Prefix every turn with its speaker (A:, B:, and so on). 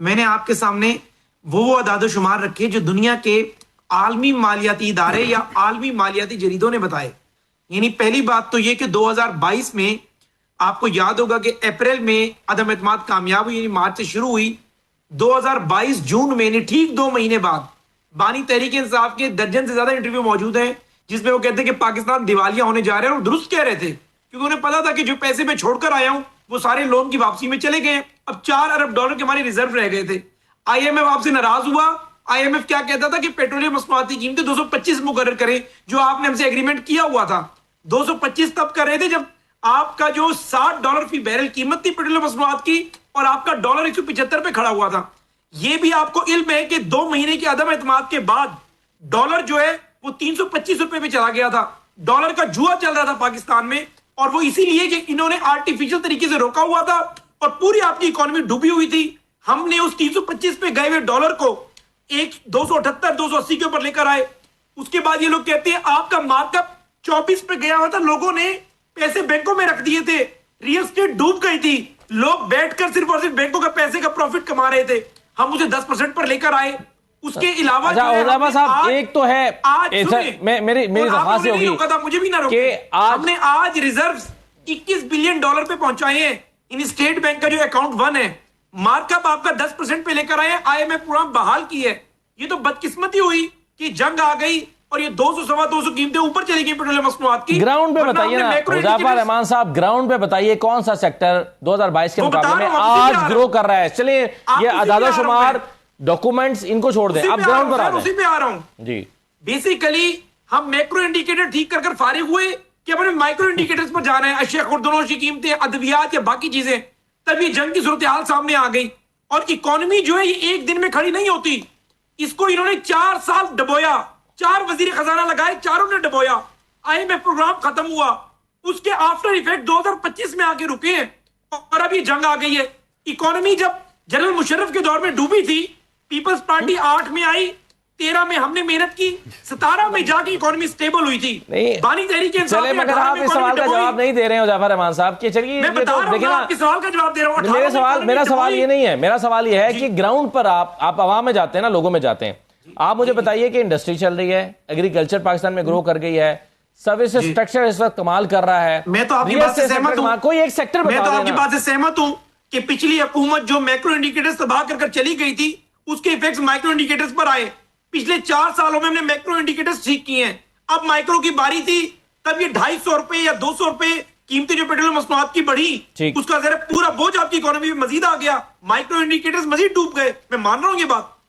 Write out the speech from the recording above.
A: میں نے آپ کے سامنے وہ اعداد و شمار رکھے جو دنیا کے عالمی مالیاتی ادارے یا عالمی مالیاتی جریدوں نے بتائے. یعنی پہلی بات تو یہ کہ 2022 میں آپ کو یاد ہوگا کہ اپریل میں عدم اعتماد کامیاب ہوئی، یعنی مارچ سے شروع ہوئی. 2022 جون میں یعنی ٹھیک 2 مہینے بعد بانی تحریک انصاف کے درجن سے زیادہ انٹرویو موجود ہیں جس میں وہ کہتے ہیں کہ پاکستان دیوالیہ ہونے جا رہے ہیں، اور درست کہہ رہے تھے کیونکہ انہیں پتا تھا کہ جو پیسے میں چھوڑ کر آیا ہوں وہ سارے لون کی واپسی میں چلے گئے. اب $4 ارب کے ہمارے ریزرو رہ گئے تھے. آئی ایم ایف آپ سے ناراض ہوا. آئی ایم ایف کیا کہتا تھا کہ پیٹرولیم مصنوعاتی قیمتیں 225 مقرر کریں، جو آپ نے ہم سے ایگریمنٹ کیا ہوا تھا. 225 تب کر رہے تھے جب آپ کا جو $60 فی بیرل قیمت تھی پیٹرولیم مصنوعات کی اور آپ کا ڈالر 175 پہ کھڑا ہوا تھا. یہ بھی آپ کو علم ہے کہ 2 مہینے کے عدم اعتماد کے بعد ڈالر جو ہے وہ 325 روپے پہ چلا گیا تھا. ڈالر کا جوا چل رہا تھا پاکستان میں، اور وہ اسی لیے کہ انہوں نے آرٹیفیشل طریقے سے روکا ہوا تھا اور پوری آپ کی اکانومی ڈوبی ہوئی تھی. ہم نے اس 325 پہ گئے ہوئے ڈالر کو 278 280 کے اوپر لے کر آئے. اس کے بعد یہ لوگ کہتے ہیں آپ کا مارک اپ 24 پہ گیا ہوا تھا. لوگوں نے پیسے بینکوں میں رکھ دیے تھے، ریل اسٹیٹ ڈوب گئی تھی، لوگ بیٹھ کر صرف اور صرف بینکوں کا پیسے کا پروفٹ کما رہے تھے. ہم اسے 10% پر لے کر آئے. اس کے علاوہ
B: صاحب ایک تو ہے میری درخواست یہ ہوگی
A: مجھے بھی نہ روکے، ہم نے آج ریزروز $21 بلین پہ پہنچائے ہیں. ان اسٹیٹ بینک کا جو اکاؤنٹ 1 ہے، مارک اپ آپ کا 10% پہ لے کر آئے ہیں. آئی ایم ایف پروگرام بحال کی ہے. یہ تو بدقسمتی ہوئی کہ جنگ آ گئی اور یہ 200 سوا 200 قیمتیں اوپر چلی گئی پیٹرولیم مصنوعات کی.
B: گراؤنڈ پہ بتائیے نا مظفر رحمان صاحب، گراؤنڈ پہ بتائیے کون سا سیکٹر 2022 کے مقابلے میں آج گرو کر رہا ہے. چلیے یہ اعداد و شمار ڈاکومنٹس ان کو چھوڑ دیں، اب گراؤنڈ پر
A: اسی پہ آ رہا ہوں.
B: جی
A: بیسیکلی ہم میکرو انڈیکیٹر ٹھیک کر فارغ ہوئے کہ ہمیں مائکرو انڈیکیٹرز پر جانا ہے، اشیاء خوردونوش کی قیمتیں، ادویات یا باقی چیزیں. تب یہ جنگ کی صورتحال سامنے آ گئی اور اکانومی جو ہے یہ ایک دن میں کھڑی نہیں ہوتی. اس کو انہوں نے 4 سال ڈبویا، 4 وزیر خزانہ لگائے، چاروں نے ڈبویا. آئی ایم ایف پروگرام ختم ہوا، اس کے آفٹر ایفیکٹ 2025 میں آ کے رکے ہیں اور اب یہ جنگ آ گئی ہے. اکانومی جب جنرل مشرف کے دور میں ڈوبی تھی، پیپلز پارٹی 8 میں آئی، 13 میں ہم نے محنت کی، 17 میں جا کے اکانومی سٹیبل ہوئی تھی. بانی تحریک انصاف
B: چلے مگر آپ اس سوال کا جواب نہیں دے رہے ہو مظفر رحمان صاحب کہ چلیے
A: میں بتا رہا ہوں آپ کے سوال کا جواب دے رہا ہوں.
B: میرا سوال یہ نہیں ہے، میرا سوال یہ ہے کہ گراؤنڈ پر آپ عوام میں جاتے ہیں نا، لوگوں میں جاتے ہیں، آپ مجھے بتائیے کہ انڈسٹری چل رہی ہے، ایگریکلچر پاکستان میں گرو کر گئی ہے، سروس سٹرکچر اس وقت کمال کر رہا ہے.
A: میں تو آپ کی بات سے سہمت ہوں،
B: کوئی ایک سیکٹر
A: میں تو آپ کی بات سے سہمت ہوں کہ پچھلی حکومت جو میکرو انڈیکیٹرز تباہ کر کر چلی گئی تھی اس کے ایفیکٹس مائکرو انڈیکیٹرز پر آئے. پچھلے 4 سالوں میں ہم نے میکرو انڈیکیٹرز ٹھیک کیے ہیں. اب مائکرو کی باری تھی، تب یہ 250 روپے یا 200 روپے قیمتیں جو پیٹرولیم مصنوعات کی بڑھی، اس کا ذرا پورا بوجھ آپ کی اکانومی میں مزید آ گیا. مائکرو انڈیکیٹرز مزید ڈوب گئے. میں مان رہا ہوں یہ بات.